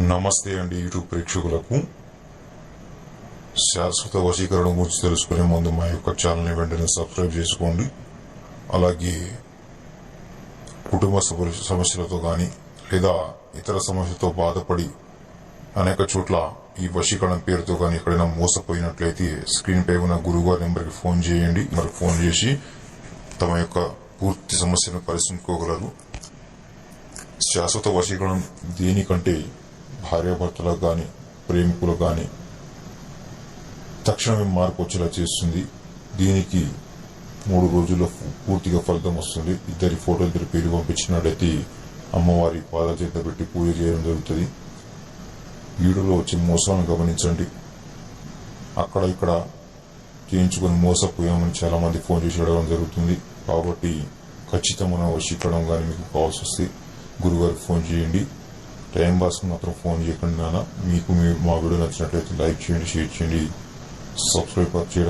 నమస్తే అండి యూట్యూబ్ ప్రేక్షకులకు. శాశ్వత వశీకరణ గురించి తెలుసుకునే ముందు మా యొక్క ఛానల్ని వెంటనే సబ్స్క్రైబ్ చేసుకోండి. అలాగే కుటుంబ సమస్యలతో కానీ లేదా ఇతర సమస్యలతో బాధపడి అనేక చోట్ల ఈ వశీకరణ పేరుతో కానీ ఎక్కడైనా మోసపోయినట్లయితే స్క్రీన్ పై ఉన్న గురువుగారి నెంబర్కి ఫోన్ చేయండి. మరి ఫోన్ చేసి తమ యొక్క పూర్తి సమస్యను పరిశీలించుకోగలరు. శాశ్వత వశీకరణం దేనికంటే భార్యాభర్తలకు కానీ ప్రేమికులకు కానీ తక్షణమే మార్పు వచ్చేలా చేస్తుంది. దీనికి 3 రోజుల్లో పూర్తిగా ఫలితం వస్తుంది. ఇద్దరి ఫోటోలు ఇద్దరి పేరు పంపించినట్లయితే అమ్మవారి పాదాల చేత పెట్టి పూజ చేయడం జరుగుతుంది. వీడియోలో వచ్చే మోసాలను గమనించండి. అక్కడ ఇక్కడ చేయించుకుని మోసపోయామని చాలా మంది ఫోన్ చేసి అడగడం జరుగుతుంది. కాబట్టి ఖచ్చితమైన వశీకరణం కానీ మీకు కావాల్సి వస్తే గురుగారికి ఫోన్ చేయండి. టైం పాస్ మాత్రం ఫోన్ చేయకుండా. మీకు మా వీడియో నచ్చినట్లయితే లైక్ చేయండి, షేర్ చేయండి, సబ్స్క్రైబ్ చేయడం